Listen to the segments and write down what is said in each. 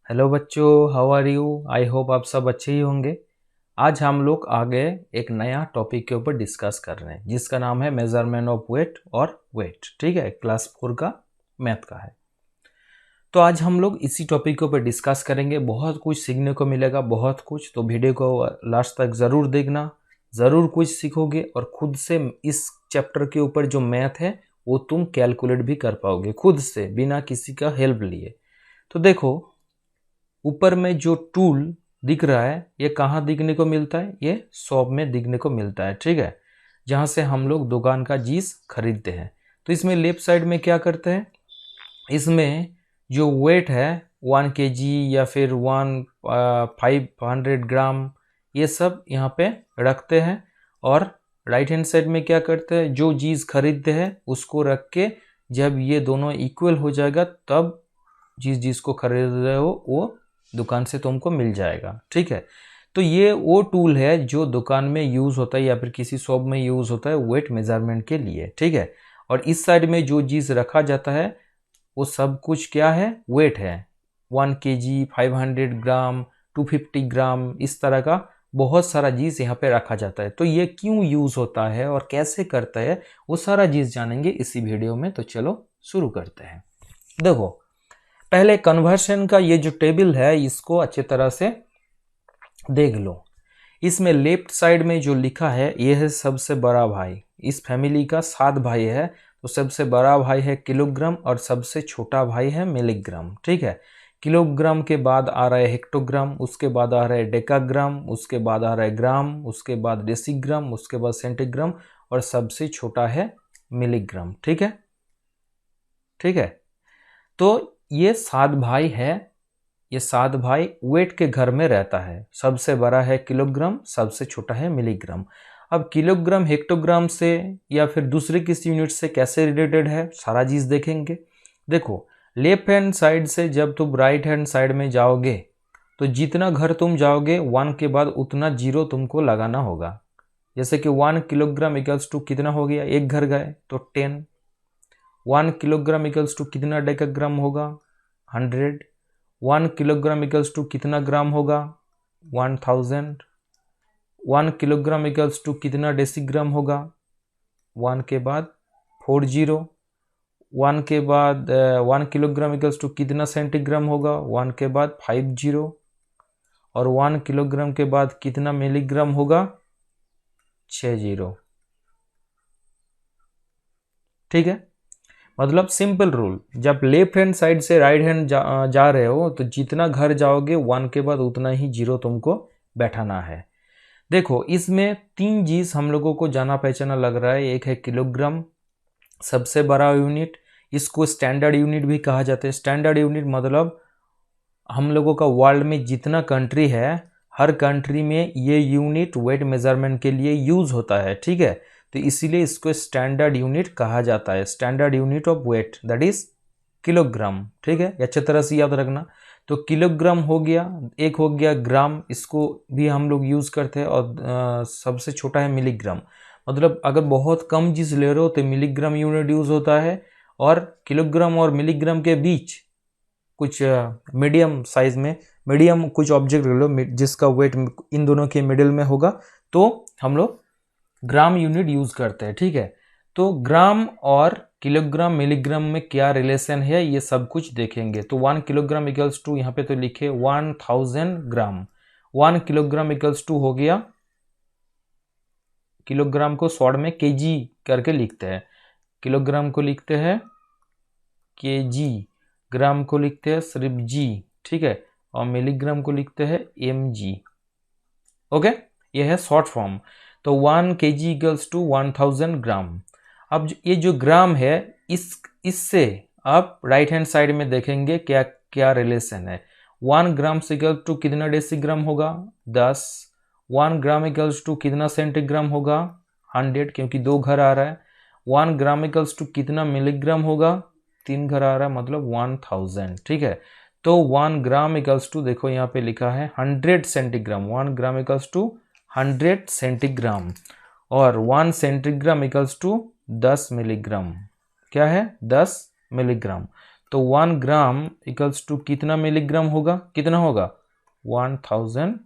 Hello बच्चों, how are you? I hope आप सब अच्छे ही होंगे। आज हम लोग आगे एक नया टॉपिक के ऊपर डिस्कस कर रहे हैं जिसका नाम है मेजरमेंट ऑफ वेट और वेट। ठीक है, क्लास 4 का मैथ का है। तो आज हम लोग इसी टॉपिक के ऊपर डिस्कस करेंगे। बहुत कुछ सीखने को मिलेगा, बहुत कुछ। तो वीडियो को लास्ट तक ज़रूर देखना, ज़रूर कुछ सीखोगे और खुद से इस चैप्टर के ऊपर जो मैथ है वो तुम कैलकुलेट भी कर पाओगे खुद से, बिना किसी का हेल्प लिए। तो देखो, ऊपर में जो टूल दिख रहा है ये कहाँ दिखने को मिलता है? ये शॉप में दिखने को मिलता है। ठीक है, जहाँ से हम लोग दुकान का चीज़ खरीदते हैं। तो इसमें लेफ्ट साइड में क्या करते हैं, इसमें जो वेट है 1 kg या फिर 500 ग्राम, ये सब यहाँ पे रखते हैं। और राइट हैंड साइड में क्या करते हैं, जो चीज़ खरीदते हैं उसको रख के जब ये दोनों इक्वल हो जाएगा तब जिस चीज़ को खरीद रहे हो वो दुकान से तुमको मिल जाएगा। ठीक है, तो ये वो टूल है जो दुकान में यूज़ होता है या फिर किसी शॉप में यूज़ होता है वेट मेजरमेंट के लिए। ठीक है, और इस साइड में जो चीज़ रखा जाता है वो सब कुछ क्या है? वेट है। 1 kg, 500 ग्राम, 250 ग्राम, इस तरह का बहुत सारा चीज़ यहाँ पे रखा जाता है। तो ये क्यों यूज़ होता है और कैसे करता है वो सारा चीज़ जानेंगे इसी वीडियो में। तो चलो शुरू करते हैं। देखो, पहले कन्वर्शन का ये जो टेबल है इसको अच्छे तरह से देख लो। इसमें लेफ्ट साइड में जो लिखा है ये है सबसे बड़ा भाई। इस फैमिली का 7 भाई है, तो सबसे बड़ा भाई है किलोग्राम और सबसे छोटा भाई है मिलीग्राम। ठीक है, किलोग्राम के बाद आ रहा है हेक्टोग्राम, उसके बाद आ रहा है डेकाग्राम, उसके बाद आ रहा है ग्राम, उसके बाद डेसीग्राम, उसके बाद सेंटीग्राम और सबसे छोटा है मिलीग्राम। ठीक है, ठीक है। तो ये 7 भाई है, ये 7 भाई वेट के घर में रहता है। सबसे बड़ा है किलोग्राम, सबसे छोटा है मिलीग्राम। अब किलोग्राम हेक्टोग्राम से या फिर दूसरे किसी यूनिट से कैसे रिलेटेड है सारा चीज़ देखेंगे। देखो, लेफ्ट हैंड साइड से जब तुम राइट हैंड साइड में जाओगे तो जितना घर तुम जाओगे 1 के बाद उतना जीरो तुमको लगाना होगा। जैसे कि 1 किलोग्राम इक्वल्स टू कितना हो गया, एक घर गए तो 10। 1 किलोग्राम इक्वल्स टू कितना डेकाग्राम होगा, 100। 1 किलोग्राम इक्वल्स टू कितना ग्राम होगा, 1000। 1 किलोग्राम इक्वल्स टू कितना डेसीग्राम होगा, 1 के बाद 40। 1 के बाद 1 किलोग्राम इक्वल्स टू कितना सेंटीग्राम होगा, 1 के बाद 50। और 1 किलोग्राम के बाद कितना मिलीग्राम होगा, 60। ठीक है, मतलब सिंपल रूल, जब लेफ्ट हैंड साइड से राइट हैंड जा रहे हो तो जितना घर जाओगे 1 के बाद उतना ही जीरो तुमको बैठाना है। देखो, इसमें 3 चीज हम लोगों को जाना पहचाना लग रहा है। एक है किलोग्राम, सबसे बड़ा यूनिट। इसको स्टैंडर्ड यूनिट भी कहा जाता है। स्टैंडर्ड यूनिट मतलब हम लोगों का वर्ल्ड में जितना कंट्री है हर कंट्री में ये यूनिट वेट मेजरमेंट के लिए यूज होता है। ठीक है, तो इसीलिए इसको स्टैंडर्ड यूनिट कहा जाता है। Standard unit of weight that is kilogram. ठीक है, अच्छी तरह से याद रखना। तो किलोग्राम हो गया, एक हो गया ग्राम, इसको भी हम लोग यूज करते हैं। और सबसे छोटा है मिलीग्राम। मतलब अगर बहुत कम चीज ले रहे हो तो मिलीग्राम यूनिट यूज होता है। और किलोग्राम और मिलीग्राम के बीच कुछ मीडियम साइज में, मीडियम कुछ ऑब्जेक्ट ले लो जिसका वेट इन दोनों के मिडिल में होगा, तो हम लोग ग्राम यूनिट यूज करते हैं। ठीक है, तो ग्राम और किलोग्राम मिलीग्राम में क्या रिलेशन है ये सब कुछ देखेंगे। तो 1 किलोग्राम इक्वल्स टू, यहाँ पे तो लिखे 1000 ग्राम। 1 किलोग्राम इक्वल्स टू हो गया, किलोग्राम को शॉर्ट में केजी करके लिखते हैं। किलोग्राम को लिखते हैं केजी, ग्राम को लिखते हैं सिर्फ जी। ठीक है, और मिलीग्राम को लिखते हैं mg। ओके, ये है शॉर्ट फॉर्म। तो 1 kg इक्वल्स टू 1000 ग्राम। अब ये जो ग्राम है इससे आप राइट हैंड साइड में देखेंगे क्या क्या रिलेशन है। 1 ग्राम से इक्वल टू कितना डेसीग्राम होगा, 10। 1 ग्राम इक्वल्स टू कितना सेंटीग्राम होगा, 100, क्योंकि 2 घर आ रहा है। 1 ग्राम इक्वल्स टू कितना मिलीग्राम होगा, 3 घर आ रहा है, मतलब 1000। ठीक है, तो 1 ग्राम इक्वल्स टू, देखो यहाँ पे लिखा है 100 centigram. 1 gram equals to 100 centigram. और 1 सेंटीग्राम इक्वल्स टू 10 मिलीग्राम। क्या है, 10 मिलीग्राम। तो 1 ग्राम इक्वल्स टू कितना मिलीग्राम होगा, कितना होगा 1000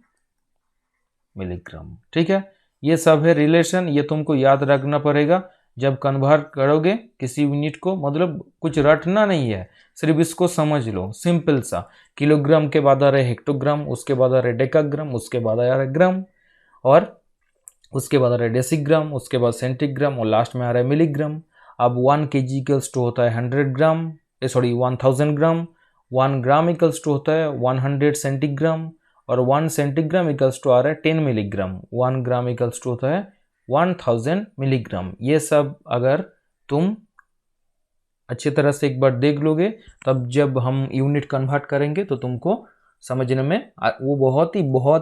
मिलीग्राम। ठीक है, ये सब है रिलेशन, ये तुमको याद रखना पड़ेगा जब कन्वर्ट करोगे किसी यूनिट को। मतलब कुछ रटना नहीं है, सिर्फ इसको समझ लो, सिंपल सा। किलोग्राम के बाद आ रहे हेक्टोग्राम, उसके बाद आ रहे डेकाग्राम, उसके बाद आ रहे ग्राम, और उसके बाद आ रहा है डेसीग्राम, उसके बाद सेंटीग्राम, और लास्ट में आ रहा है मिलीग्राम। अब 1 kg इक्वल्स टू होता है 100 gram, sorry 1000 gram. 1 gram equals to होता है 100 सेंटीग्राम, और 1 सेंटीग्राम इक्वल्स टू आ रहा है 10 मिलीग्राम। 1 ग्राम इक्वल्स टू होता है 1000 मिलीग्राम। ये सब अगर तुम अच्छी तरह से एक बार देख लोगे, तब जब हम यूनिट कन्वर्ट करेंगे तो तुमको समझने में वो बहुत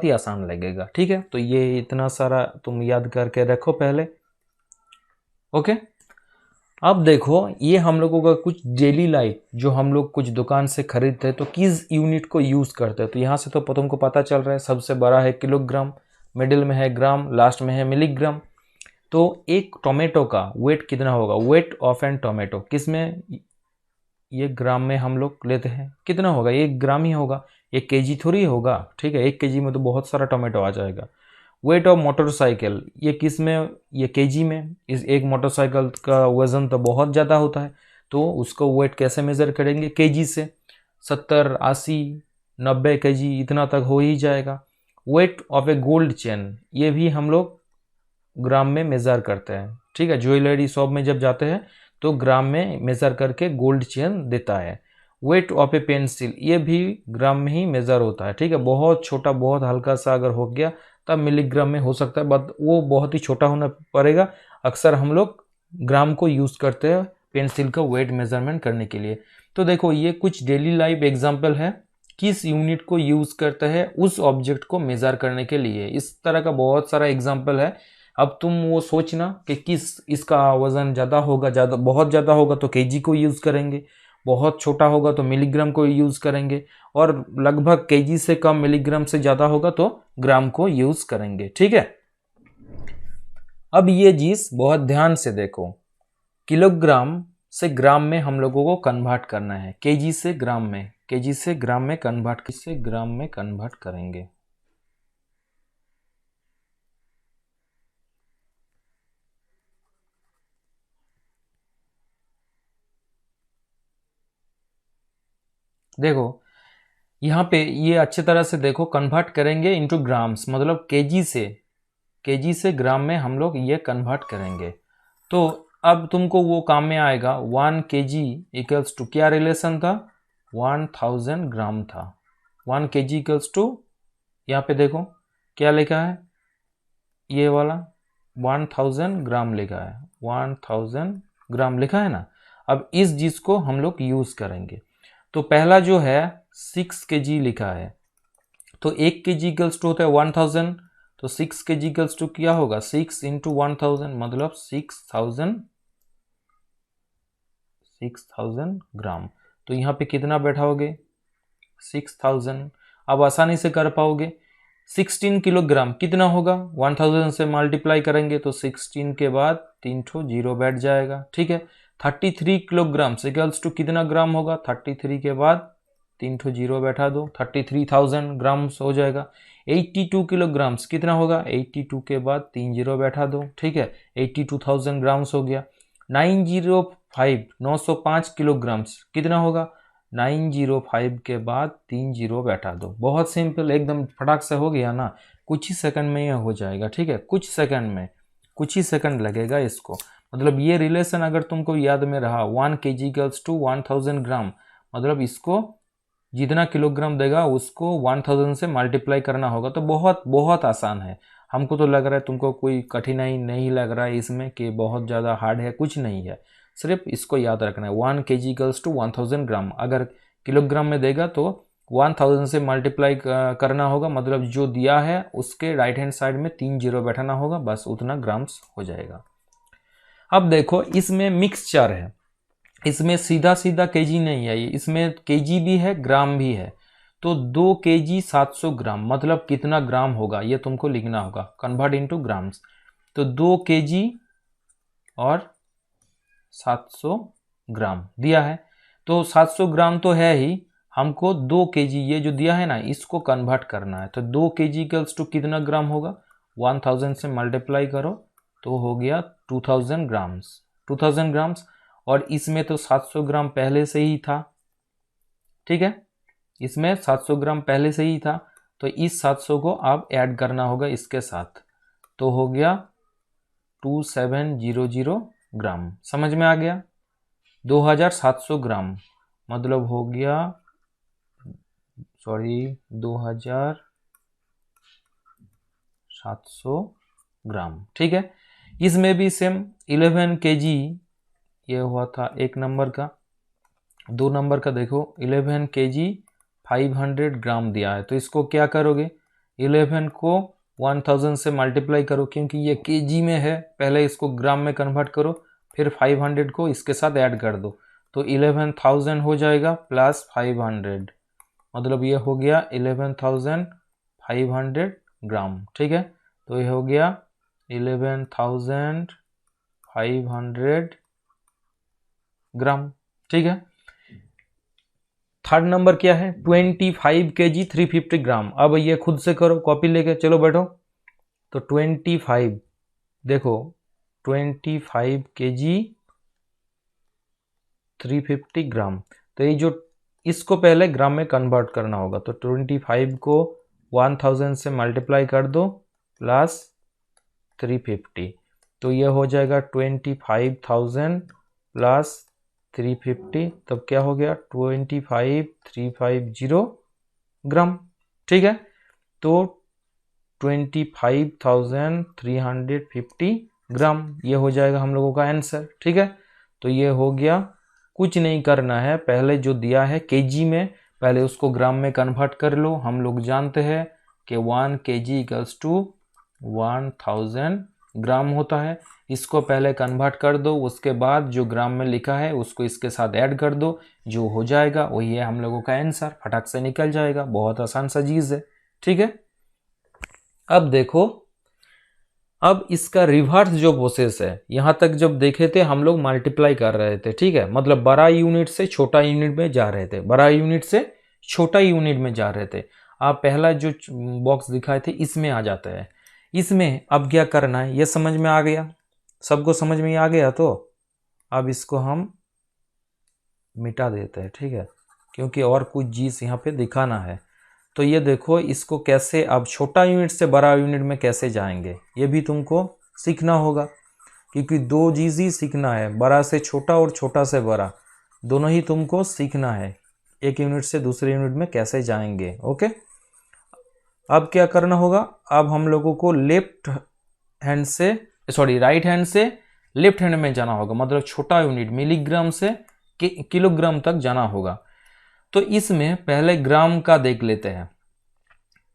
ही आसान लगेगा। ठीक है, तो ये इतना सारा तुम याद करके रखो पहले। ओके, अब देखो ये हम लोगों का कुछ डेली लाइफ, जो हम लोग कुछ दुकान से खरीदते हैं तो किस यूनिट को यूज करते हैं। तो यहाँ से तो तुमको पता चल रहा है, सबसे बड़ा है किलोग्राम, मिडिल में है ग्राम, लास्ट में है मिलीग्राम। तो एक टोमेटो का वेट कितना होगा, वेट ऑफ एन टोमेटो, किस में, ये ग्राम में हम लोग लेते हैं, कितना होगा, 1 ग्राम ही होगा, 1 केजी थोड़ी होगा। ठीक है, 1 केजी में तो बहुत सारा टोमेटो आ जाएगा। वेट ऑफ मोटरसाइकिल, ये किस में, ये केजी में। इस एक मोटरसाइकिल का वजन तो बहुत ज़्यादा होता है, तो उसको वेट कैसे मेज़र करेंगे, केजी से। 70, 80, 90 केजी इतना तक हो ही जाएगा। Weight of A gold chain, ये भी हम लोग ग्राम में मेज़र करते हैं। ठीक है, ज्वेलरी शॉप में जब जाते हैं तो ग्राम में मेज़र करके गोल्ड चेन देता है। वेट ऑफ ए पेंसिल, ये भी ग्राम में ही मेज़र होता है। ठीक है, बहुत छोटा, बहुत हल्का सा अगर हो गया तब मिलीग्राम में हो सकता है, बट वो बहुत ही छोटा होना पड़ेगा। अक्सर हम लोग ग्राम को यूज़ करते हैं पेंसिल का वेट मेजरमेंट करने के लिए। तो देखो ये कुछ डेली लाइफ एग्जाम्पल है, किस यूनिट को यूज़ करते हैं उस ऑब्जेक्ट को मेज़र करने के लिए। इस तरह का बहुत सारा एग्जाम्पल है। अब तुम वो सोचना कि किस, इसका वजन ज़्यादा होगा, बहुत ज़्यादा होगा तो केजी को यूज़ करेंगे, बहुत छोटा होगा तो मिलीग्राम को यूज़ करेंगे, और लगभग केजी से कम, मिलीग्राम से ज़्यादा होगा तो ग्राम को यूज़ करेंगे। ठीक है, अब ये चीज़ बहुत ध्यान से देखो, किलोग्राम से ग्राम में हम लोगों को कन्वर्ट करना है, केजी से ग्राम में, केजी से ग्राम में कन्वर्ट, किससे ग्राम में कन्वर्ट करेंगे। देखो यहाँ पे ये अच्छी तरह से देखो, कन्वर्ट करेंगे इनटू ग्राम्स, मतलब केजी से ग्राम में हम लोग ये कन्वर्ट करेंगे। तो अब तुमको वो काम में आएगा। 1 kg इक्वल्स टू, क्या रिलेशन था, 1000 ग्राम था। 1 kg इक्वल्स टू, यहाँ पे देखो क्या लिखा है, ये वाला 1000 ग्राम लिखा है, 1000 ग्राम लिखा है ना। अब इस चीज को हम लोग यूज करेंगे। तो पहला जो है 6 kg लिखा है, तो 1 kg इक्वल्स टू होता है 1000, तो 6 kg इक्वल्स टू क्या होगा, 6 इंटू 1000, मतलब 6000 ग्राम। तो यहाँ पे कितना बैठाओगे, 6000। अब आसानी से कर पाओगे, 16 किलोग्राम कितना होगा, 1000 से मल्टीप्लाई करेंगे तो 16 के बाद 3 जीरो बैठ जाएगा। ठीक है, 33 किलोग्राम इक्वल्स टू कितना ग्राम होगा, 33 के बाद 3 जीरो बैठा दो, 33,000 ग्राम्स हो जाएगा। 82 किलोग्राम्स कितना होगा, 82 के बाद 3 जीरो बैठा दो। ठीक है, 82,000 ग्राम्स हो गया। 905 किलोग्राम्स कितना होगा, 905 के बाद 3 जीरो बैठा दो। बहुत सिंपल, एकदम फटाक से हो गया ना, कुछ ही सेकंड में ये हो जाएगा। ठीक है, कुछ सेकंड में, कुछ ही सेकंड लगेगा इसको। मतलब ये रिलेशन अगर तुमको याद में रहा, 1 kg इक्वल्स टू 1000 ग्राम, मतलब इसको जितना किलोग्राम देगा उसको 1000 से मल्टीप्लाई करना होगा। तो बहुत बहुत आसान है। हमको तो लग रहा है तुमको कोई कठिनाई नहीं लग रहा है इसमें कि बहुत ज़्यादा हार्ड है, कुछ नहीं है, सिर्फ इसको याद रखना है। 1 kg इक्वल्स टू 1000 ग्राम, अगर किलोग्राम में देगा तो 1000 से मल्टीप्लाई करना होगा, मतलब जो दिया है उसके राइट हैंड साइड में 3 जीरो बैठाना होगा, बस उतना ग्राम्स हो जाएगा। अब देखो इसमें मिक्सचर है, इसमें सीधा सीधा केजी नहीं है, इसमें केजी भी है ग्राम भी है। तो 2 kg 700 ग्राम मतलब कितना ग्राम होगा ये तुमको लिखना होगा, कन्वर्ट इनटू ग्राम्स। तो 2 kg और 700 ग्राम दिया है, तो 700 ग्राम तो है ही, हमको 2 kg ये जो दिया है ना इसको कन्वर्ट करना है। तो 2 kg इक्वल्स टू कितना ग्राम होगा, 1000 से मल्टीप्लाई करो तो हो गया 2000 ग्राम्स। 2000 ग्राम्स, और इसमें तो 700 ग्राम पहले से ही था, ठीक है, इसमें 700 ग्राम पहले से ही था, तो इस 700 को आप ऐड करना होगा इसके साथ, तो हो गया 2700 ग्राम। समझ में आ गया, 2700 ग्राम मतलब हो गया, सॉरी 2700 ग्राम, ठीक है। इसमें भी सेम 11 kg ये हुआ था एक नंबर का। 2 नंबर का देखो 11 kg 500 ग्राम दिया है, तो इसको क्या करोगे, 11 को 1000 से मल्टीप्लाई करो, क्योंकि ये kg में है, पहले इसको ग्राम में कन्वर्ट करो, फिर 500 को इसके साथ ऐड कर दो, तो 11,000 हो जाएगा प्लस 500, मतलब ये हो गया 11,500 ग्राम, ठीक है। तो ये हो गया 11,500 ग्राम, ठीक है। थर्ड नंबर क्या है, 25 kg 350 ग्राम। अब ये खुद से करो, कॉपी लेके चलो बैठो। तो 25 देखो 25 kg 350 ग्राम, तो ये जो इसको पहले ग्राम में कन्वर्ट करना होगा, तो 25 को 1000 से मल्टीप्लाई कर दो प्लस 350, तो ये हो जाएगा 25,000 प्लस 350, तब क्या हो गया 25,350 ग्राम, ठीक है। तो 25,350 ग्राम ये हो जाएगा हम लोगों का आंसर, ठीक है। तो ये हो गया, कुछ नहीं करना है, पहले जो दिया है केजी में पहले उसको ग्राम में कन्वर्ट कर लो। हम लोग जानते हैं कि 1 kg इक्वल्स टू 1000 ग्राम होता है, इसको पहले कन्वर्ट कर दो, उसके बाद जो ग्राम में लिखा है उसको इसके साथ ऐड कर दो, जो हो जाएगा वही है हम लोगों का आंसर, फटाक से निकल जाएगा, बहुत आसान सा चीज़ है, ठीक है। अब देखो, अब इसका रिवर्स जो प्रोसेस है, यहां तक जब देखे थे हम लोग मल्टीप्लाई कर रहे थे, ठीक है, मतलब बड़ा यूनिट से छोटा यूनिट में जा रहे थे, बड़ा यूनिट से छोटा यूनिट में जा रहे थे। आप पहला जो बॉक्स दिखाए थे इसमें आ जाता है, इसमें अब क्या करना है ये समझ में आ गया, सबको समझ में आ गया। तो अब इसको हम मिटा देते हैं, ठीक है, क्योंकि और कुछ चीज़ यहाँ पे दिखाना है। तो ये देखो इसको कैसे अब छोटा यूनिट से बड़ा यूनिट में कैसे जाएंगे ये भी तुमको सीखना होगा, क्योंकि 2 चीज़ ही सीखना है, बड़ा से छोटा और छोटा से बड़ा, दोनों ही तुमको सीखना है, एक यूनिट से दूसरे यूनिट में कैसे जाएंगे, ओके। अब क्या करना होगा, अब हम लोगों को राइट हैंड से लेफ्ट हैंड में जाना होगा, मतलब छोटा यूनिट मिलीग्राम से किलोग्राम तक जाना होगा। तो इसमें पहले ग्राम का देख लेते हैं।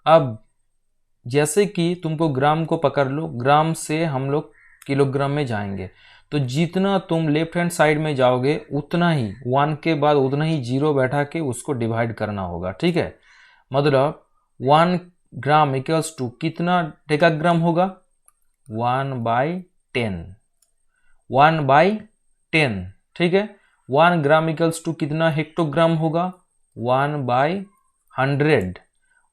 अब जैसे कि तुमको ग्राम को पकड़ लो, ग्राम से हम लोग किलोग्राम में जाएंगे, तो जितना तुम लेफ्ट हैंड साइड में जाओगे उतना ही 1 के बाद उतना ही 0 बैठा के उसको डिवाइड करना होगा, ठीक है। मतलब 1 ग्राम इक्वल्स टू कितना डेकाग्राम होगा, 1/10, 1/10, ठीक है। 1 ग्राम इक्वल्स टू कितना हेक्टोग्राम होगा, 1/100।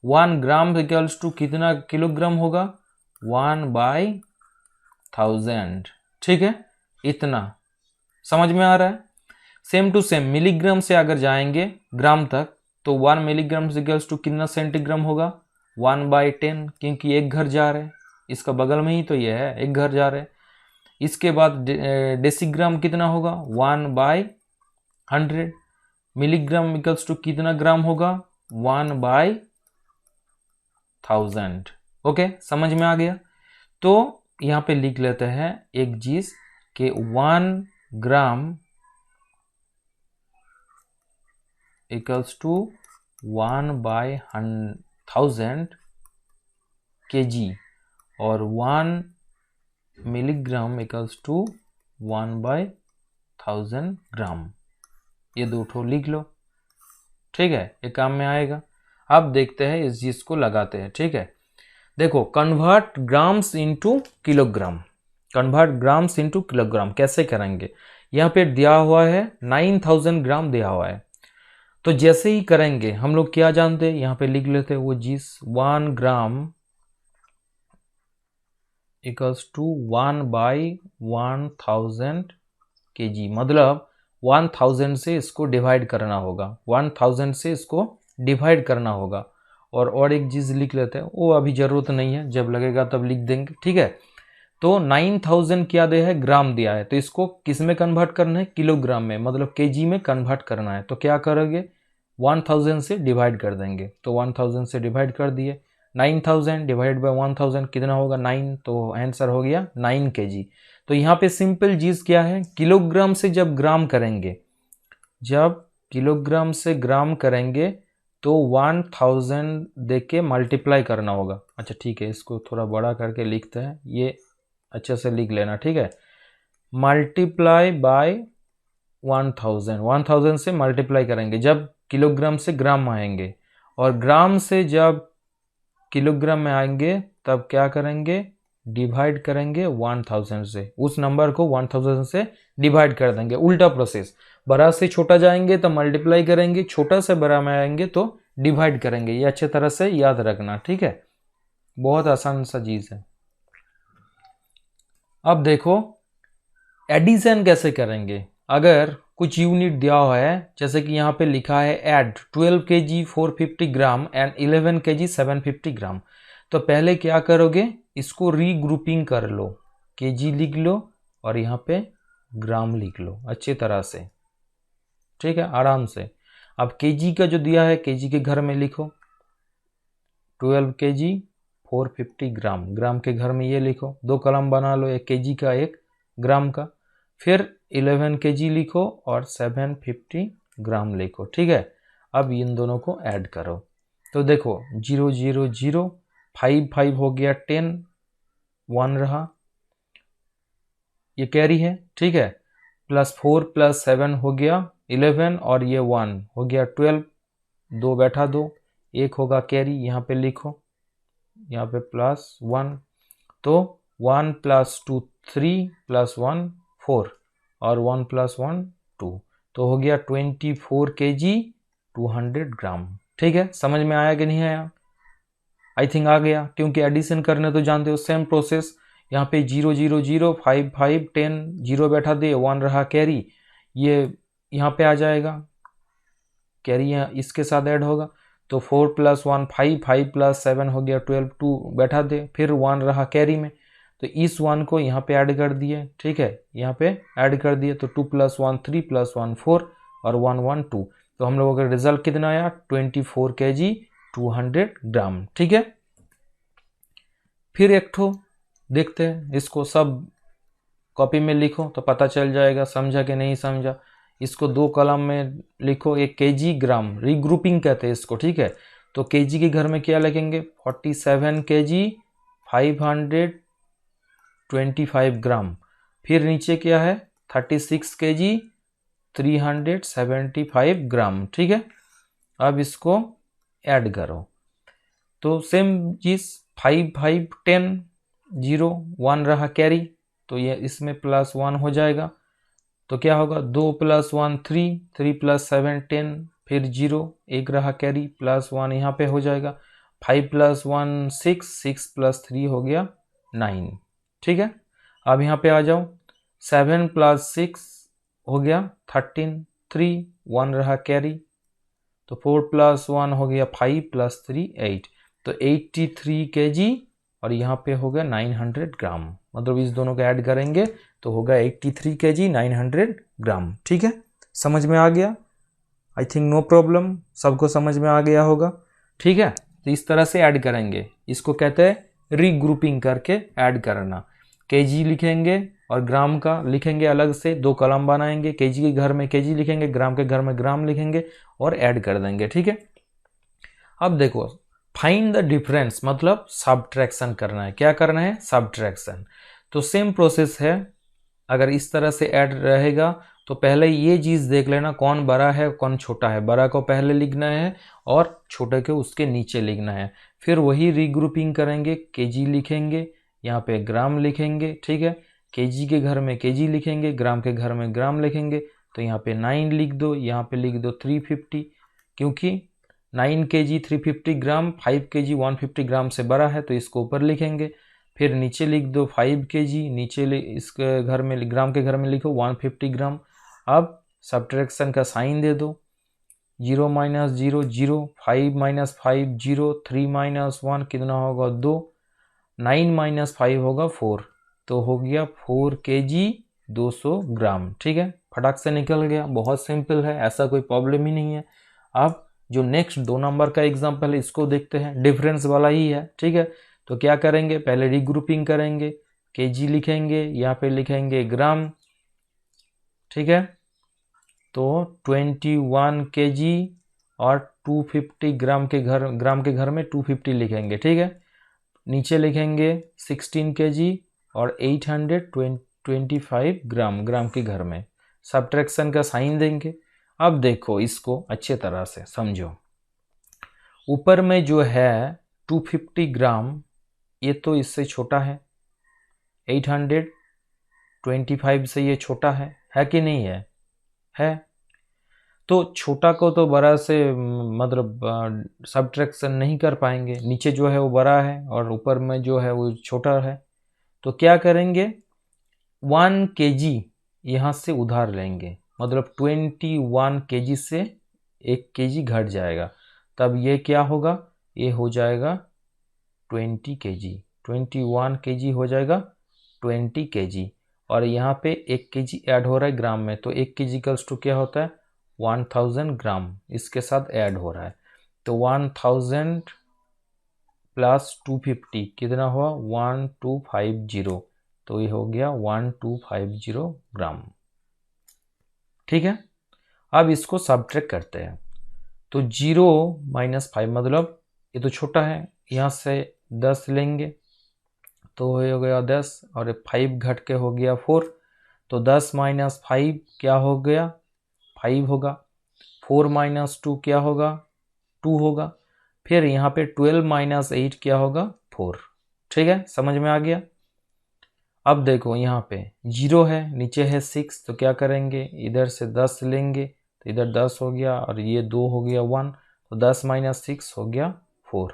1 ग्राम इक्वल्स टू कितना किलोग्राम होगा, 1/1000, ठीक है। इतना समझ में आ रहा है। सेम टू सेम मिलीग्राम से अगर जाएंगे ग्राम तक, तो 1 मिलीग्राम इक्वल्स टू कितना सेंटीग्राम होगा, 1/10, क्योंकि एक घर जा रहे हैं, इसका बगल में ही तो ये है, एक घर जा रहे हैं। इसके बाद डेसीग्राम कितना होगा, 1/100। मिलीग्राम इक्वल्स टू कितना ग्राम होगा, 1/1000, ओके, समझ में आ गया। तो यहाँ पे लिख लेते हैं एक चीज कि 1 ग्राम इक्वल्स टू 1/1000 kg और 1 मिलीग्राम इक्वल्स टू 1/1000 ग्राम, ये दो ठो लिख लो, ठीक है, ये काम में आएगा। अब देखते हैं इस चीज को लगाते हैं, ठीक है। देखो convert grams into kilogram, convert grams into kilogram कैसे करेंगे, यहाँ पे दिया हुआ है 9000 ग्राम दिया हुआ है। तो जैसे ही करेंगे हम लोग क्या जानते हैं, यहाँ पे लिख लेते हैं वो चीज 1 ग्राम इक्वल्स टू 1/1000 kg, मतलब 1000 से इसको डिवाइड करना होगा, 1000 से इसको डिवाइड करना होगा। और एक चीज लिख लेते हैं, वो अभी जरूरत नहीं है, जब लगेगा तब लिख देंगे, ठीक है। तो 9000 क्या दिया है, ग्राम दिया है, तो इसको किस में कन्वर्ट करना है, किलोग्राम में, मतलब केजी में कन्वर्ट करना है। तो क्या करोगे, 1000 से डिवाइड कर देंगे, तो 1000 से डिवाइड कर दिए, 9000 डिवाइड बाय 1000 कितना होगा 9, तो आंसर हो गया 9 kg। तो यहाँ पे सिंपल चीज क्या है, किलोग्राम से जब ग्राम करेंगे, जब किलोग्राम से ग्राम करेंगे तो 1000 दे के मल्टीप्लाई करना होगा। अच्छा ठीक है, इसको थोड़ा बड़ा करके लिखते हैं, ये अच्छे से लिख लेना, ठीक है। मल्टीप्लाई बाय 1000 से मल्टीप्लाई करेंगे जब किलोग्राम से ग्राम में आएंगे, और ग्राम से जब किलोग्राम में आएंगे तब क्या करेंगे, डिवाइड करेंगे 1000 से, उस नंबर को 1000 से डिवाइड कर देंगे। उल्टा प्रोसेस, बड़ा से छोटा जाएंगे तो मल्टीप्लाई करेंगे, छोटा से बड़ा में आएंगे तो डिवाइड करेंगे। ये अच्छे तरह से याद रखना, ठीक है, बहुत आसान सा चीज है। अब देखो एडिशन कैसे करेंगे। अगर कुछ यूनिट दिया हुआ है, जैसे कि यहाँ पे लिखा है add 12 kg 450 gram and 11 kg 750 ग्राम, तो पहले क्या करोगे, इसको रीग्रुपिंग कर लो, केजी लिख लो और यहाँ पे ग्राम लिख लो अच्छी तरह से, ठीक है, आराम से। अब केजी का जो दिया है, केजी के घर में लिखो 12 kg 450 ग्राम, ग्राम के घर में ये लिखो, 2 कॉलम बना लो, एक केजी का एक ग्राम का। फिर 11 kg लिखो और 750 ग्राम लिखो, ठीक है। अब इन दोनों को ऐड करो, तो देखो 0 0 0 5 5 हो गया 10, 1 रहा, ये कैरी है, ठीक है, प्लस 4 प्लस 7 हो गया 11 और ये 1 हो गया 12, 2 बैठा 2, 1 होगा कैरी, यहाँ पे लिखो, यहाँ पे प्लस 1, तो 1 प्लस 2 3 प्लस 1 4 और 1 प्लस 1 2, तो हो गया 24 kg 200 ग्राम, ठीक है। समझ में आया कि नहीं आया, आई थिंक आ गया, क्योंकि एडिशन करने तो जानते हो, सेम प्रोसेस। यहाँ पे 0 0 0 5 5 10, 0 बैठा दे, 1 रहा कैरी, ये यहाँ पे आ जाएगा, कैरी यहाँ इसके साथ ऐड होगा, तो 4 प्लस 1 5, 5 प्लस 7 हो गया 12, 2 बैठा दे, फिर 1 रहा कैरी में, तो इस 1 को यहाँ पे ऐड कर दिए, ठीक है, यहाँ पे ऐड कर दिए, तो 2 प्लस 1 3 प्लस 1 4 और 1 1 2, तो हम लोगों का रिजल्ट कितना आया 24 kg 200 ग्राम, ठीक है। फिर एक ठो देखते हैं, इसको सब कॉपी में लिखो तो पता चल जाएगा समझा कि नहीं समझा। इसको 2 कॉलम में लिखो, एक केजी ग्राम, रीग्रुपिंग कहते हैं इसको, ठीक है। तो केजी के घर में क्या लिखेंगे 47 kg 525 ग्राम, फिर नीचे क्या है 36 kg 375 ग्राम, ठीक है। अब इसको ऐड करो, तो सेम चीज 5 5 10 0 1 रहा कैरी, तो ये इसमें प्लस 1 हो जाएगा, तो क्या होगा 2 प्लस 1 3 3 प्लस 7 10, फिर 0 1 रहा कैरी, प्लस 1 यहाँ पे हो जाएगा, 5 प्लस 1 6 6 प्लस 3 हो गया 9, ठीक है। अब यहाँ पे आ जाओ, 7 प्लस 6 हो गया 13, 3 1 रहा कैरी, तो 4 प्लस 1 हो गया 5 प्लस 3 8, तो 83 kg और यहाँ पे हो गया 900 ग्राम, मतलब इस दोनों को ऐड करेंगे तो होगा 83 kg 900 ग्राम, ठीक है। समझ में आ गया, आई थिंक नो प्रॉब्लम, सबको समझ में आ गया होगा, ठीक है। तो इस तरह से ऐड करेंगे, इसको कहते हैं रीग्रुपिंग करके ऐड करना। केजी लिखेंगे और ग्राम का लिखेंगे अलग से, 2 कॉलम बनाएंगे, केजी के घर में केजी लिखेंगे, ग्राम के घर में ग्राम लिखेंगे और ऐड कर देंगे, ठीक है। अब देखो फाइंड द डिफरेंस, मतलब सब्ट्रैक्शन करना है, क्या करना है सब्ट्रैक्शन, तो सेम प्रोसेस है। अगर इस तरह से ऐड रहेगा तो पहले ये चीज देख लेना कौन बड़ा है कौन छोटा है, बड़ा को पहले लिखना है और छोटे को उसके नीचे लिखना है, फिर वही रीग्रुपिंग करेंगे, केजी लिखेंगे, यहाँ पे ग्राम लिखेंगे, ठीक है। केजी के घर में केजी लिखेंगे, ग्राम के घर में ग्राम लिखेंगे। तो यहाँ पे 9 लिख दो, यहाँ पे लिख दो 350, क्योंकि 9 kg 350 ग्राम 5 kg 150 ग्राम से बड़ा है, तो इसको ऊपर लिखेंगे। फिर नीचे लिख दो 5 kg, नीचे इसके घर में ग्राम के घर में लिखो 150 ग्राम। अब सब्ट्रैक्शन का साइन दे दो, 0 माइनस 0 0, 5 माइनस 5 0, 3 माइनस 1 कितना होगा 2, 9 माइनस 5 होगा 4, तो हो गया 4 kg 200 ग्राम। ठीक है, फटाक से निकल गया, बहुत सिंपल है, ऐसा कोई प्रॉब्लम ही नहीं है। अब जो नेक्स्ट 2 नंबर का एग्जाम्पल है इसको देखते हैं, डिफरेंस वाला ही है। ठीक है, तो क्या करेंगे, पहले रीग्रुपिंग करेंगे, केजी लिखेंगे, यहाँ पे लिखेंगे ग्राम। ठीक है, तो 21 kg और 250 ग्राम के घर में 250 लिखेंगे। ठीक है, नीचे लिखेंगे 16 kg और 825 ग्राम के घर में, सब्ट्रैक्शन का साइन देंगे। अब देखो इसको अच्छे तरह से समझो, ऊपर में जो है 250 ग्राम, ये तो इससे छोटा है, 825 से ये छोटा है कि नहीं है। तो छोटा को तो बड़ा से मतलब सब्ट्रैक्शन नहीं कर पाएंगे, नीचे जो है वो बड़ा है और ऊपर में जो है वो छोटा है। तो क्या करेंगे, 1 kg यहाँ से उधार लेंगे, मतलब 21 kg से 1 kg घट जाएगा, तब ये क्या होगा, ये हो जाएगा 20 kg, 21 kg हो जाएगा 20 kg, और यहाँ पे 1 kg ऐड हो रहा है ग्राम में, तो 1 kg इक्वल्स टू क्या होता है 1000 ग्राम, इसके साथ ऐड हो रहा है। तो 1000 प्लस 250 कितना हुआ 1250, तो ये हो गया 1250 ग्राम। ठीक है, अब इसको सब्ट्रैक्ट करते हैं, तो 0 माइनस 5 मतलब ये तो छोटा है, यहाँ से 10 लेंगे तो हो गया 10, और 5 घट के हो गया 4, तो 10 माइनस 5 क्या हो गया 5 होगा, 4 माइनस 2 क्या होगा 2 होगा, फिर यहाँ पे 12 माइनस 8 क्या होगा 4। ठीक है, समझ में आ गया। अब देखो यहाँ पे 0 है, नीचे है 6, तो क्या करेंगे, इधर से 10 लेंगे तो इधर 10 हो गया, और ये 2 हो गया 1, तो 10 माइनस 6 हो गया 4।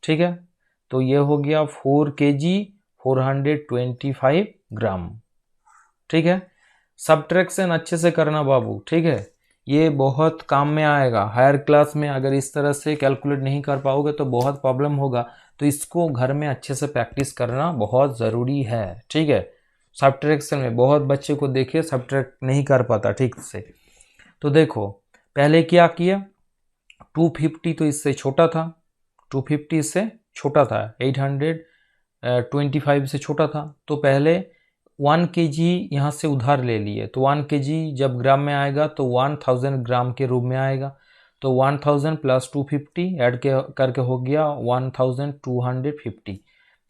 ठीक है, तो ये हो गया 4 kg 425 ग्राम। ठीक है, सब्ट्रैक्शन अच्छे से करना बाबू। ठीक है, ये बहुत काम में आएगा हायर क्लास में, अगर इस तरह से कैलकुलेट नहीं कर पाओगे तो बहुत प्रॉब्लम होगा, तो इसको घर में अच्छे से प्रैक्टिस करना बहुत ज़रूरी है। ठीक है, सब्ट्रैक्शन में बहुत बच्चे को देखिए सब्ट्रैक्ट नहीं कर पाता ठीक से। तो देखो पहले क्या किया, 250 तो इससे छोटा था, 250 से छोटा था, 825 से छोटा था, तो पहले 1 kg यहाँ से उधार ले लिए, तो 1 kg जब ग्राम में आएगा तो 1000 ग्राम के रूप में आएगा, तो 1000 प्लस 250 ऐड करके हो गया 1250।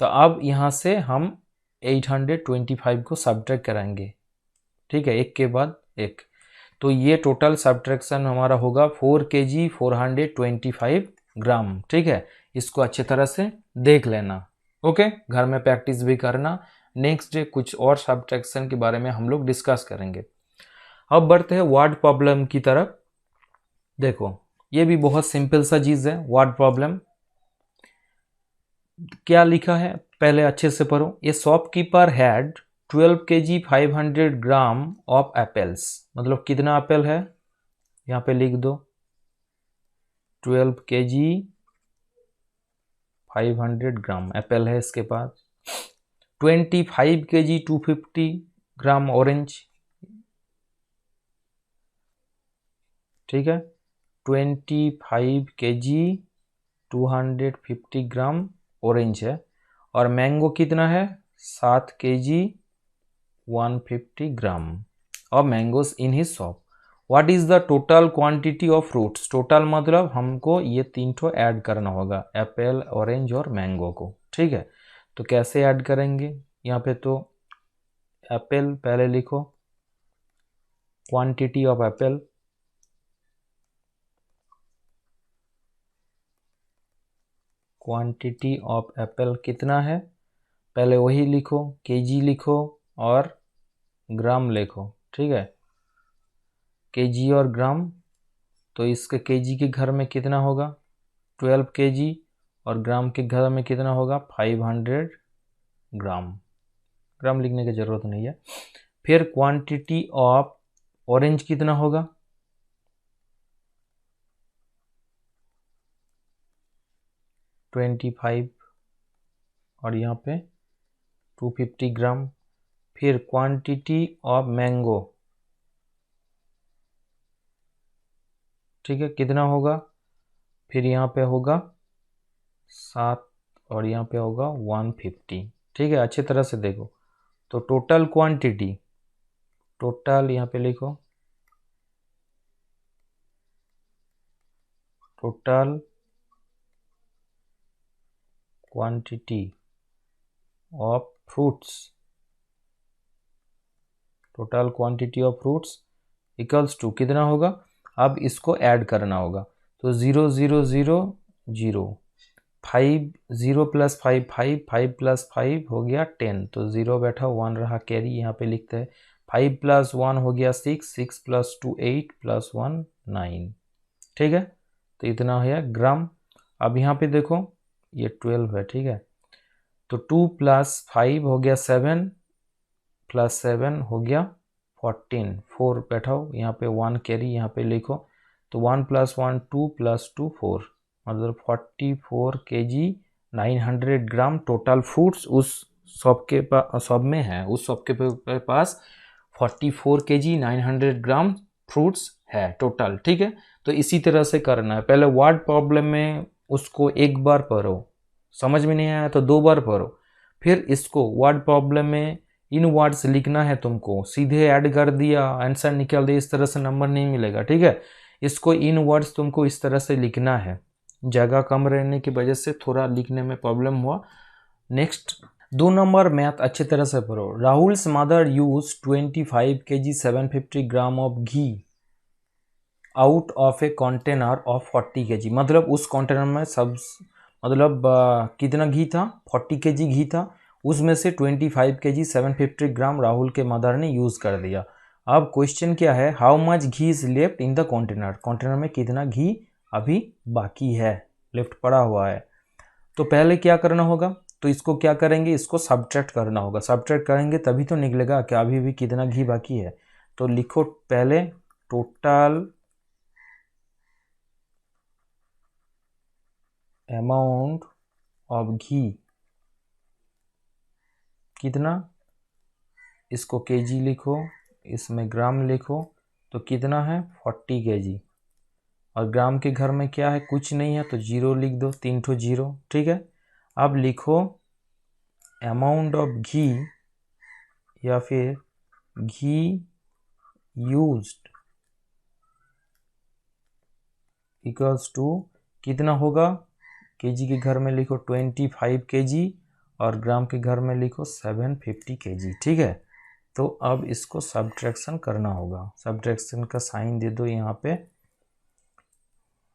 तो अब यहाँ से हम 825 को सब्ट्रैक्ट करेंगे। ठीक है, एक के बाद एक, तो ये टोटल सब्ट्रैक्शन हमारा होगा 4 kg 425 ग्राम। ठीक है, इसको अच्छे तरह से देख लेना। ओके, घर में प्रैक्टिस भी करना, नेक्स्ट डे कुछ और सब्ट्रैक्शन के बारे में हम लोग डिस्कस करेंगे। अब बढ़ते हैं वर्ड प्रॉब्लम की तरफ। देखो ये भी बहुत सिंपल सा चीज़ है, वर्ड प्रॉब्लम क्या लिखा है पहले अच्छे से पढ़ो। ए shopkeeper had 12 kg 500 gram of apples, मतलब कितना एप्पल है, यहाँ पे लिख दो 12 kg 500 ग्राम एप्पल है इसके पास। 25 kg 250 ग्राम ऑरेंज, ठीक है, 25 kg 250 ग्राम ऑरेंज है, और मैंगो कितना है 7 kg 150 ग्राम और mangoes in his shop. What is the total quantity of fruits, total मतलब हमको ये 3 ठो ऐड करना होगा, एप्पल ऑरेंज और मैंगो को। ठीक है, तो कैसे ऐड करेंगे, यहाँ पे तो एप्पल पहले लिखो, quantity of Apple, quantity of Apple कितना है, पहले वही लिखो, केजी लिखो और ग्राम लिखो, ठीक है, केजी और ग्राम। तो इसके केजी के घर में कितना होगा 12 केजी और ग्राम के घर में कितना होगा 500 ग्राम। ग्राम लिखने की ज़रूरत नहीं है। फिर क्वांटिटी ऑफ ऑरेंज कितना होगा 25 और यहाँ पे 250 ग्राम। फिर क्वांटिटी ऑफ मैंगो, ठीक है, कितना होगा, फिर यहाँ पे होगा 7 और यहाँ पे होगा 150, ठीक है। अच्छी तरह से देखो, तो टोटल क्वांटिटी, टोटल यहाँ पे लिखो, total quantity of fruits, total quantity of fruits equals to कितना होगा, अब इसको ऐड करना होगा। तो 0 0 0 0, 5 0 प्लस 5 5 5 प्लस 5 हो गया 10, तो 0 बैठा 1 रहा कैरी, यहाँ पे लिखते हैं 5 प्लस 1 हो गया 6, 6 प्लस 2 8 प्लस 1 9, ठीक है। तो इतना है ग्राम। अब यहाँ पे देखो ये 12 है, ठीक है, तो 2 प्लस 5 हो गया 7 प्लस 7 हो गया 14, 4 बैठाओ, यहाँ पे 1 कैरी, यहाँ पे लिखो, तो 1 प्लस 1 2 प्लस 2 4, मतलब 44 केजी 900 ग्राम टोटल फ्रूट्स उस शॉप के पास, शॉप में है, उस शॉप के पास 44 केजी 900 ग्राम फ्रूट्स है टोटल, ठीक है। तो इसी तरह से करना है। पहले वर्ड प्रॉब्लम में उसको एक बार पढ़ो, समझ में नहीं आया तो 2 बार पढ़ो, फिर इसको वर्ड प्रॉब्लम में इन वर्ड्स लिखना है तुमको, सीधे ऐड कर दिया आंसर निकल दिया, इस तरह से नंबर नहीं मिलेगा, ठीक है। इसको इन वर्ड्स तुमको इस तरह से लिखना है, जगह कम रहने की वजह से थोड़ा लिखने में प्रॉब्लम हुआ। नेक्स्ट 2 नंबर मैथ अच्छी तरह से पढ़ो। Rahul's mother use 25 kg 750 gram of ghee out of a container of 40 kg, मतलब उस कंटेनर में सब मतलब कितना घी था 40 kg घी था, उसमें से 25 kg 750 ग्राम राहुल के मदर ने यूज़ कर दिया। अब क्वेश्चन क्या है, how much ghee is left in the container, container में कितना घी अभी बाकी है, लेफ्ट पड़ा हुआ है। तो पहले क्या करना होगा, तो इसको क्या करेंगे, इसको सब्ट्रैक्ट करना होगा, सब्ट्रैक्ट करेंगे तभी तो निकलेगा कि अभी भी कितना घी बाकी है। तो लिखो पहले टोटल अमाउंट ऑफ घी कितना, इसको केजी लिखो, इसमें ग्राम लिखो, तो कितना है 40 केजी, और ग्राम के घर में क्या है कुछ नहीं है तो 0 लिख दो, 3 ठो 0, ठीक है। अब लिखो अमाउंट ऑफ घी या फिर घी यूज्ड इक्वल्स टू कितना होगा, केजी के घर में लिखो 25 केजी और ग्राम के घर में लिखो 750 केजी, ठीक है। तो अब इसको सब्ट्रैक्शन करना होगा, सब्ट्रैक्शन का साइन दे दो यहाँ पे।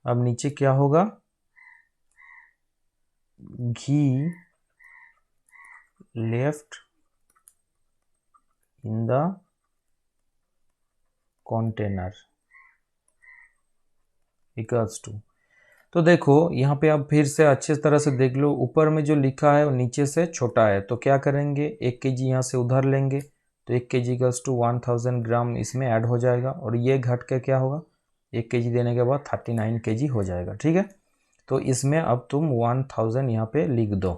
अब नीचे क्या होगा, ghee left in the container equals to, तो देखो यहाँ पे आप फिर से अच्छे तरह से देख लो, ऊपर में जो लिखा है वो नीचे से छोटा है, तो क्या करेंगे 1 केजी यहाँ से उधर लेंगे, तो 1 केजी इक्वल्स टू 1000 ग्राम इसमें ऐड हो जाएगा, और ये घट के क्या होगा 1 केजी देने के बाद 39 केजी हो जाएगा, ठीक है। तो इसमें अब तुम 1000 यहाँ पे लिख दो,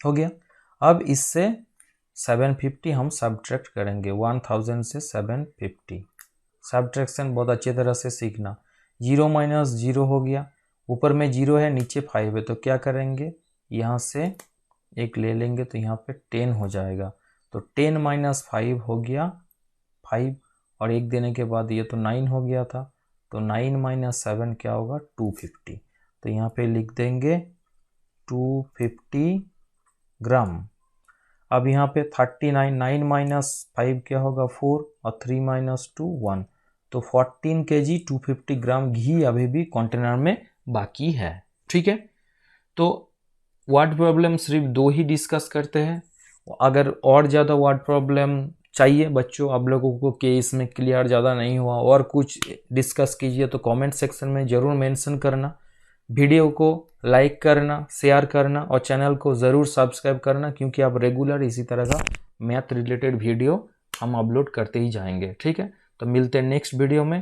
हो गया। अब इससे 750 हम सब्ट्रैक्ट करेंगे, 1000 से 750, सब्ट्रैक्शन बहुत अच्छी तरह से सीखना। 0 माइनस 0 हो गया, ऊपर में 0 है नीचे 5 है, तो क्या करेंगे यहाँ से 1 ले लेंगे, तो यहाँ पे 10 हो जाएगा, तो 10 माइनस 5 हो गया 5, और 1 देने के बाद ये तो 9 हो गया था, तो 9 माइनस 7 क्या होगा 250, तो यहाँ पे लिख देंगे 250 ग्राम। अब यहाँ पे 39, 9 माइनस 5 क्या होगा 4, और 3 माइनस 2 1, तो 14 केजी 250 ग्राम घी अभी भी कंटेनर में बाकी है, ठीक है। तो वर्ड प्रॉब्लम सिर्फ 2 ही डिस्कस करते हैं, अगर और ज़्यादा वर्ड प्रॉब्लम चाहिए बच्चों आप लोगों को कि इसमें क्लियर ज़्यादा नहीं हुआ और कुछ डिस्कस कीजिए तो कमेंट सेक्शन में ज़रूर मेंशन करना। वीडियो को लाइक करना, शेयर करना और चैनल को ज़रूर सब्सक्राइब करना, क्योंकि आप रेगुलर इसी तरह का मैथ रिलेटेड वीडियो हम अपलोड करते ही जाएंगे। ठीक है, तो मिलते हैं नेक्स्ट वीडियो में।